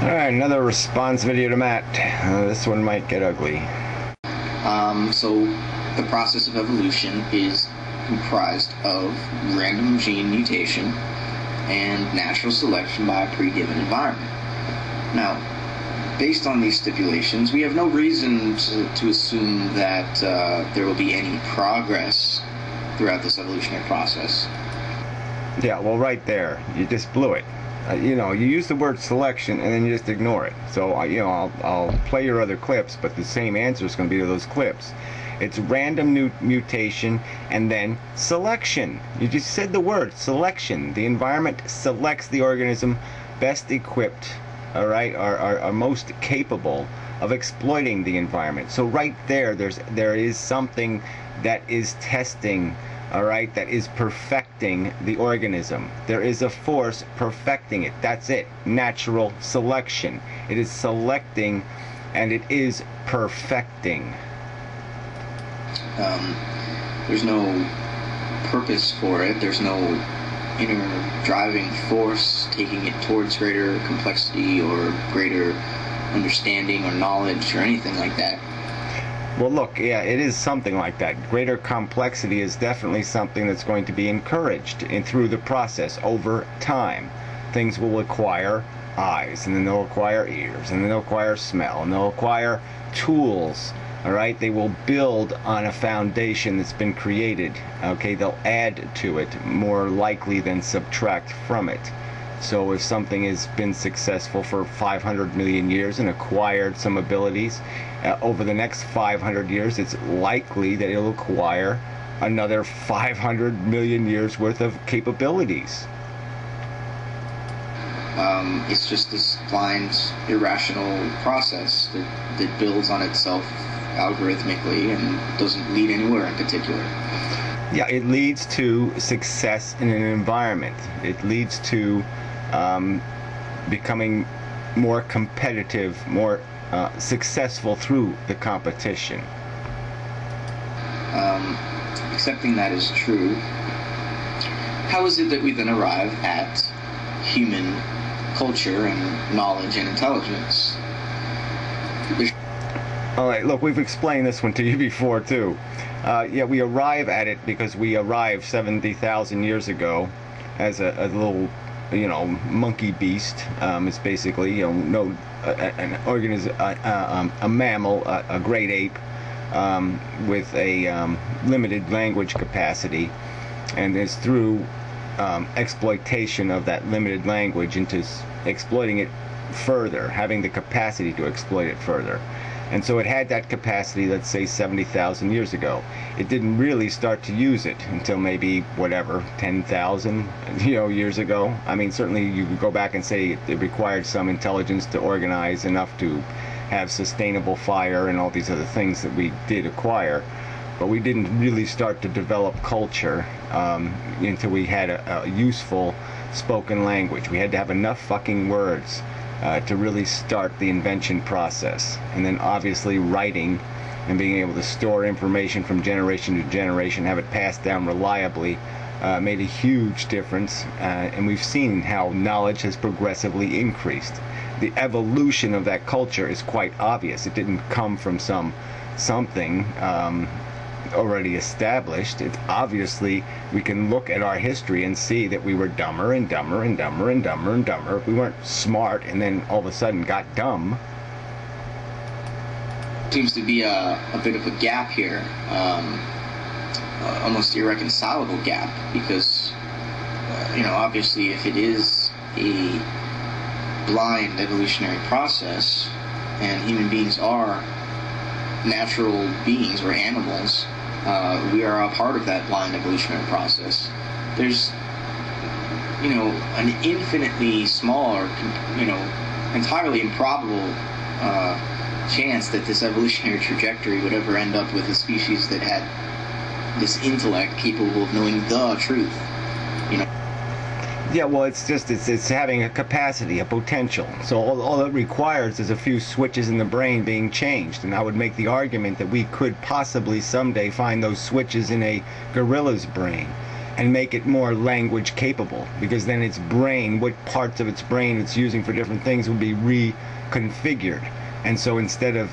Alright, another response video to Matt. This one might get ugly. So the process of evolution is comprised of random gene mutation and natural selection by a pre-given environment. Now, based on these stipulations, we have no reason to assume that there will be any progress throughout this evolutionary process. Yeah, well, right there, you just blew it. You use the word selection and then you just ignore it. So, I'll play your other clips, but the same answer is going to be to those clips. It's random mutation and then selection. You just said the word selection. The environment selects the organism best equipped, all right, are most capable of exploiting the environment. So right there, there is something that is testing, all right, that is perfecting the organism. There is a force perfecting it. That's it. Natural selection. It is selecting and it is perfecting. There's no purpose for it. There's no inner driving force taking it towards greater complexity or greater understanding or knowledge or anything like that. Well, look, yeah, it is something like that. Greater complexity is definitely something that's going to be encouraged through the process over time. Things will acquire eyes, and then they'll acquire ears, and then they'll acquire smell, and they'll acquire tools. All right, they will build on a foundation that's been created. Okay, they'll add to it more likely than subtract from it. So if something has been successful for 500 million years and acquired some abilities, over the next 500 years, it's likely that it'll acquire another 500 million years worth of capabilities. It's just this blind, irrational process that builds on itself algorithmically and doesn't lead anywhere in particular. Yeah, it leads to success in an environment. It leads to becoming more competitive, more successful through the competition. Accepting that is true, how is it that we then arrive at human culture and knowledge and intelligence? Alright, look, we've explained this one to you before too. Yeah, we arrive at it because we arrived 70,000 years ago as a little, monkey beast. It's basically, an organism, a mammal, a great ape, with a limited language capacity, and it's through exploitation of that limited language into exploiting it further, having the capacity to exploit it further. And so it had that capacity, let's say 70,000 years ago. It didn't really start to use it until maybe, 10,000, years ago. I mean, certainly you could go back and say it required some intelligence to organize enough to have sustainable fire and all these other things that we did acquire. But we didn't really start to develop culture until we had a useful spoken language. We had to have enough fucking words to really start the invention process. And then obviously writing and being able to store information from generation to generation, have it passed down reliably, made a huge difference. And we've seen how knowledge has progressively increased. The evolution of that culture is quite obvious. It didn't come from something already established. It's obviously, we can look at our history and see that we were dumber and dumber and dumber and dumber and dumber. We weren't smart and then all of a sudden got dumb. Seems to be a bit of a gap here, almost irreconcilable gap, because obviously if it is a blind evolutionary process and human beings are natural beings or animals, we are a part of that blind evolutionary process. There's, an infinitely small or, entirely improbable chance that this evolutionary trajectory would ever end up with a species that had this intellect capable of knowing the truth. Yeah, well, it's having a capacity, a potential. So all it requires is a few switches in the brain being changed. And I would make the argument that we could possibly someday find those switches in a gorilla's brain. and make it more language capable, because then its brain, what parts of its brain it's using for different things, would be reconfigured. And so instead of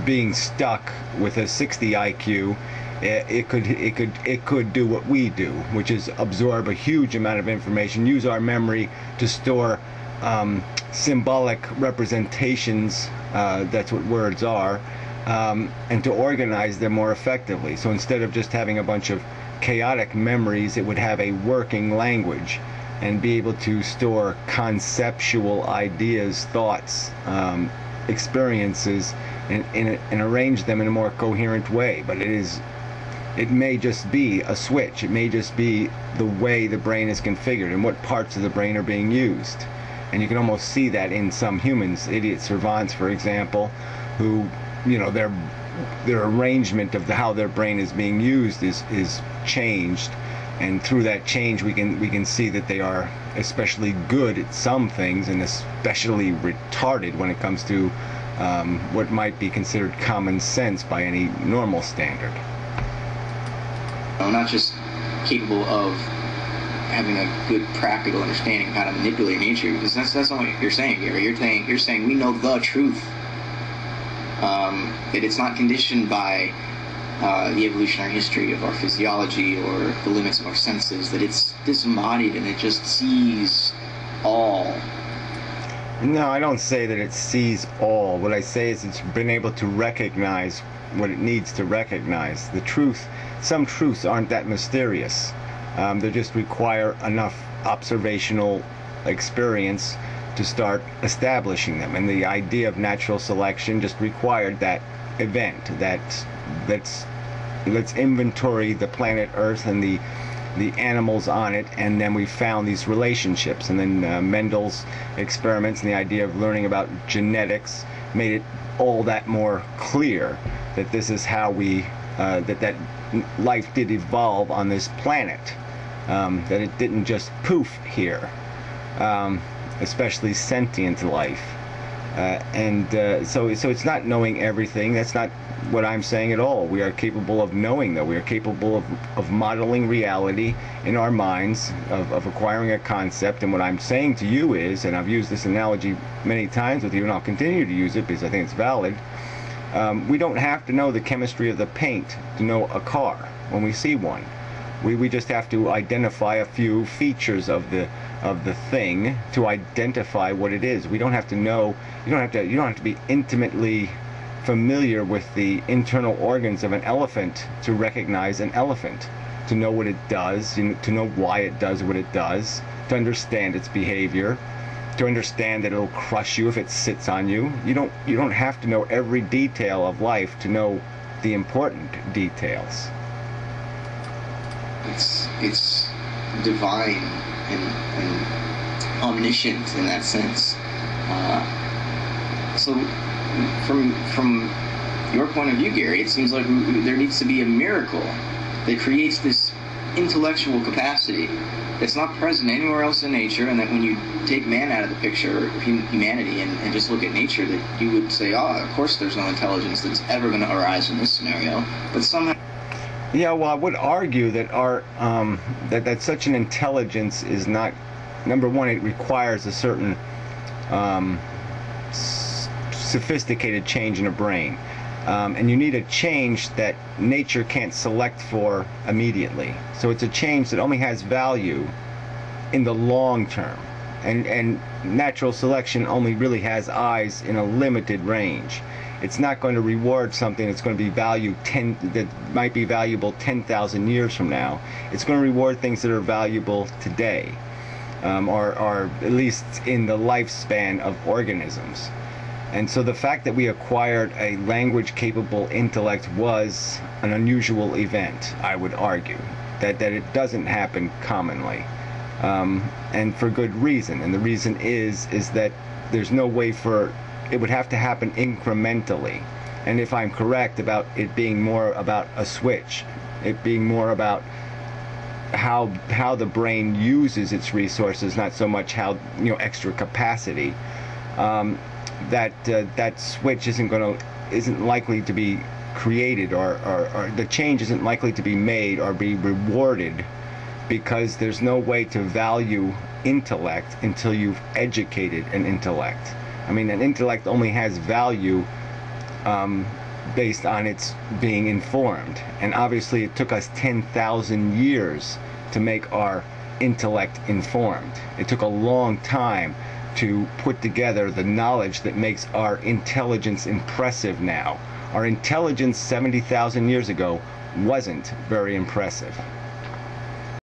being stuck with a 60 IQ, it could do what we do, which is absorb a huge amount of information, use our memory to store symbolic representations, that's what words are, and to organize them more effectively. So instead of just having a bunch of chaotic memories, it would have a working language and be able to store conceptual ideas, thoughts, experiences, and arrange them in a more coherent way. But it may just be a switch. It may just be the way the brain is configured and what parts of the brain are being used. And you can almost see that in some humans, idiot savants, for example, who, you know, their arrangement of how their brain is being used is changed, and through that change we can see that they are especially good at some things and especially retarded when it comes to what might be considered common sense by any normal standard. Not just capable of having a good practical understanding of how to manipulate nature, because that's not what you're saying, Gary. You're saying we know the truth. That it's not conditioned by the evolutionary history of our physiology or the limits of our senses, that it's disembodied and it just sees all. No, I don't say that it sees all. What I say is it's been able to recognize what it needs to recognize. The truth, some truths aren't that mysterious. They just require enough observational experience to start establishing them. And the idea of natural selection just required that event. Let's inventory the planet Earth and the animals on it, and then we found these relationships. And then Mendel's experiments and the idea of learning about genetics made it all that more clear that this is how we that life did evolve on this planet, that it didn't just poof here, especially sentient life. So it's not knowing everything. That's not what I'm saying at all. We are capable of knowing, though. We are capable of modeling reality in our minds, of acquiring a concept. And what I'm saying to you is, and I've used this analogy many times with you, and I'll continue to use it because I think it's valid, we don't have to know the chemistry of the paint to know a car when we see one. We just have to identify a few features of the thing to identify what it is. We don't have to know. You don't have to be intimately familiar with the internal organs of an elephant to recognize an elephant, to know what it does, to know why it does what it does, to understand its behavior, to understand that it'll crush you if it sits on you. You don't have to know every detail of life to know the important details. It's divine and omniscient in that sense. So from your point of view, Gary, it seems like there needs to be a miracle that creates this intellectual capacity that's not present anywhere else in nature, and that when you take man out of the picture, humanity, and just look at nature, that you would say, of course there's no intelligence that's ever going to arise in this scenario, but somehow... Yeah, well, I would argue that that such an intelligence is not, number one, it requires a certain sophisticated change in a brain. And you need a change that nature can't select for immediately. So it's a change that only has value in the long term. And natural selection only really has eyes in a limited range. It's not going to reward something that's going to be that might be valuable 10,000 years from now. It's going to reward things that are valuable today, or at least in the lifespan of organisms. And so the fact that we acquired a language-capable intellect was an unusual event, I would argue, that it doesn't happen commonly, and for good reason. And the reason is that there's no way for it would have to happen incrementally. And if I'm correct about it being more about a switch, it being more about how the brain uses its resources, not so much how, extra capacity, that switch isn't likely to be created, or the change isn't likely to be made or be rewarded because there's no way to value intellect until you've educated an intellect. I mean, an intellect only has value based on its being informed. And obviously it took us 10,000 years to make our intellect informed. It took a long time to put together the knowledge that makes our intelligence impressive now. Our intelligence 70,000 years ago wasn't very impressive.